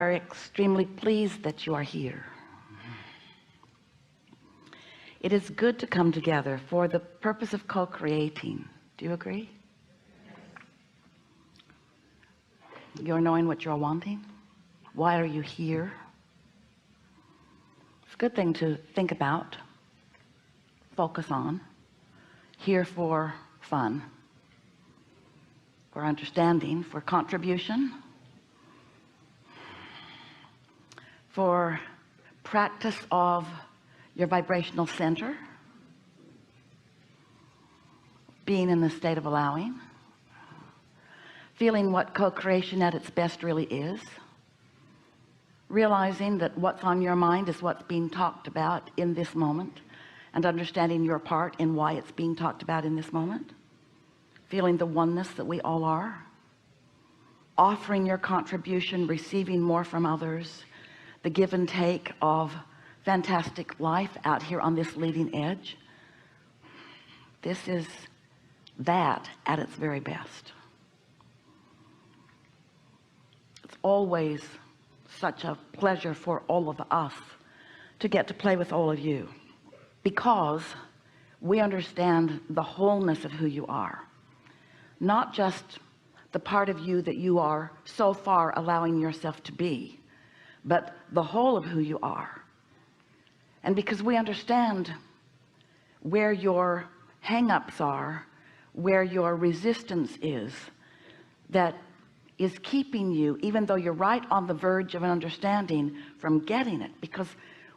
are extremely pleased that you are here. It is good to come together for the purpose of co-creating. Do you agree? You're knowing what you're wanting. Why are you here? It's a good thing to think about, focus on. Here for fun, for understanding, for contribution, for practice of your vibrational center, being in the state of allowing, feeling what co-creation at its best really is, realizing that what's on your mind is what's being talked about in this moment, and understanding your part in why it's being talked about in this moment, feeling the oneness that we all are, offering your contribution, receiving more from others, the give and take of fantastic life out here on this leading edge. This is that at its very best. It's always such a pleasure for all of us to get to play with all of you, because we understand the wholeness of who you are, not just the part of you that you are so far allowing yourself to be, but the whole of who you are. And because we understand where your hang-ups are, where your resistance is, that is keeping you, even though you're right on the verge of an understanding, from getting it, because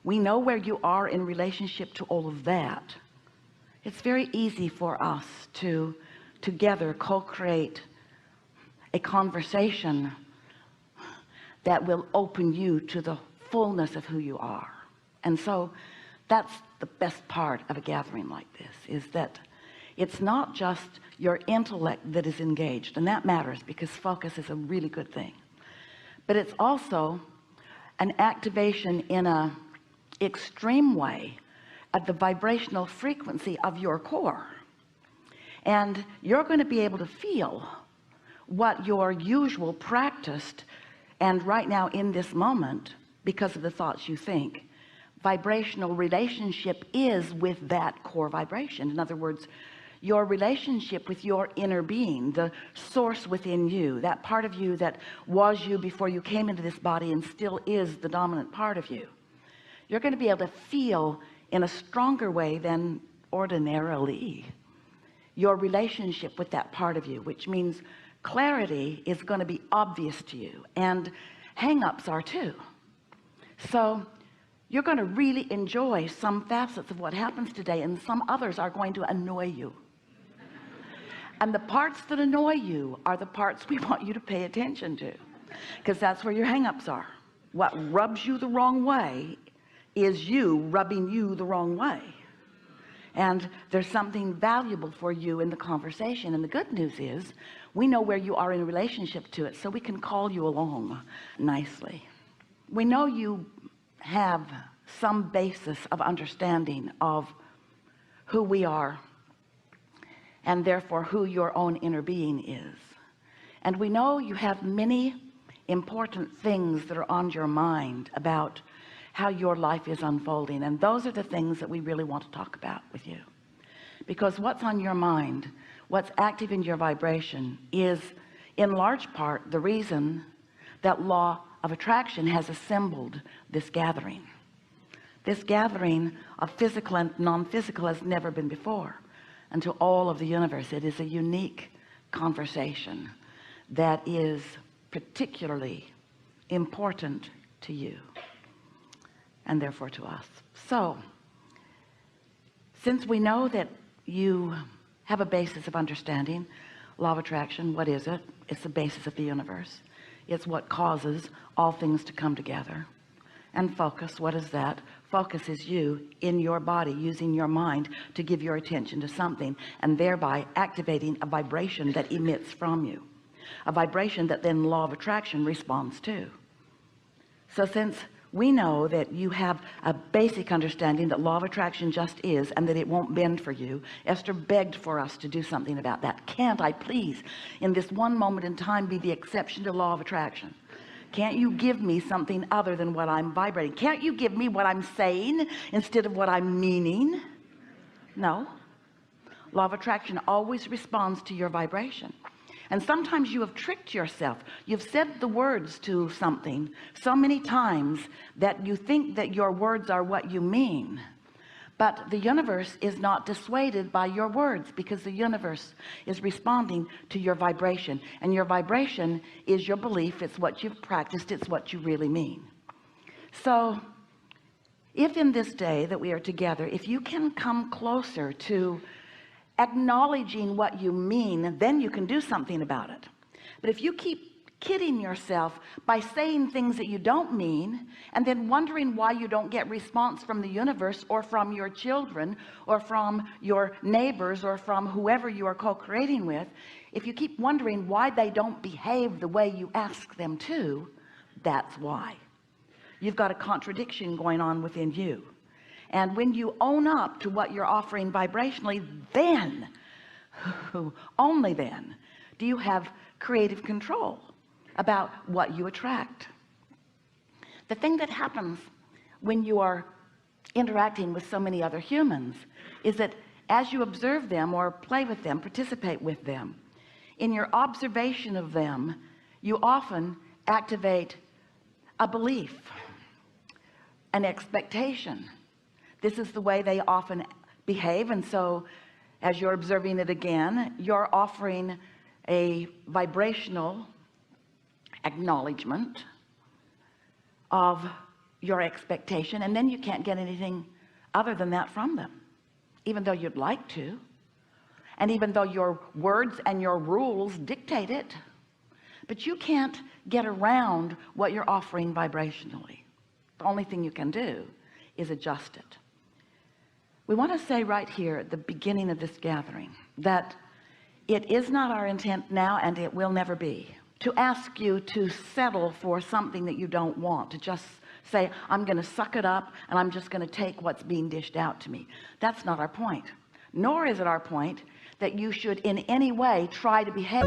we know where you are in relationship to all of that. It's very easy for us to together co-create a conversation that will open you to the fullness of who you are. And so that's the best part of a gathering like this, is that it's not just your intellect that is engaged, and that matters because focus is a really good thing, but it's also an activation in a extreme way at the vibrational frequency of your core, and you're going to be able to feel what your usual practiced and right now in this moment, because of the thoughts you think, vibrational relationship is with that core vibration. In other words, your relationship with your inner being, the source within you, that part of you that was you before you came into this body and still is the dominant part of you. You're going to be able to feel in a stronger way than ordinarily your relationship with that part of you, which means clarity is going to be obvious to you, and hang-ups are too. So you're going to really enjoy some facets of what happens today, and some others are going to annoy you. And the parts that annoy you are the parts we want you to pay attention to, because that's where your hang-ups are. What rubs you the wrong way is you rubbing you the wrong way, and there's something valuable for you in the conversation. And the good news is we know where you are in relationship to it, so we can call you along nicely. We know you have some basis of understanding of who we are, and therefore who your own inner being is. And we know you have many important things that are on your mind about how your life is unfolding, and those are the things that we really want to talk about with you, because what's on your mind, what's active in your vibration, is in large part the reason that law of attraction has assembled this gathering. This gathering of physical and non-physical has never been before. And to all of the universe, it is a unique conversation that is particularly important to you, and therefore to us. So since we know that you have a basis of understanding law of attraction, what is it? It's the basis of the universe. It's what causes all things to come together. And focus, what is that? Focus is you in your body using your mind to give your attention to something, and thereby activating a vibration that emits from you, a vibration that then law of attraction responds to. So since we know that you have a basic understanding that law of attraction just is, and that it won't bend for you, Esther begged for us to do something about that. Can't I please, in this one moment in time, be the exception to law of attraction? Can't you give me something other than what I'm vibrating? Can't you give me what I'm saying instead of what I'm meaning? No. Law of attraction always responds to your vibration. And sometimes you have tricked yourself. You've said the words to something so many times that you think that your words are what you mean. But the universe is not dissuaded by your words, because the universe is responding to your vibration, and your vibration is your belief. It's what you've practiced. It's what you really mean. So if in this day that we are together, if you can come closer to acknowledging what you mean, then you can do something about it. But if you keep kidding yourself by saying things that you don't mean, and then wondering why you don't get response from the universe, or from your children, or from your neighbors, or from whoever you are co-creating with, if you keep wondering why they don't behave the way you ask them to, that's why. You've got a contradiction going on within you. And when you own up to what you're offering vibrationally, then only then do you have creative control about what you attract. The thing that happens when you are interacting with so many other humans is that as you observe them or play with them, participate with them, in your observation of them, you often activate a belief, an expectation. This is the way they often behave. And so as you're observing it again, you're offering a vibrational acknowledgement of your expectation, and then you can't get anything other than that from them, even though you'd like to, and even though your words and your rules dictate it. But you can't get around what you're offering vibrationally. The only thing you can do is adjust it. We want to say right here at the beginning of this gathering that it is not our intent now, and it will never be, to ask you to settle for something that you don't want, to just say, I'm going to suck it up and I'm just going to take what's being dished out to me. That's not our point. Nor is it our point that you should in any way try to behave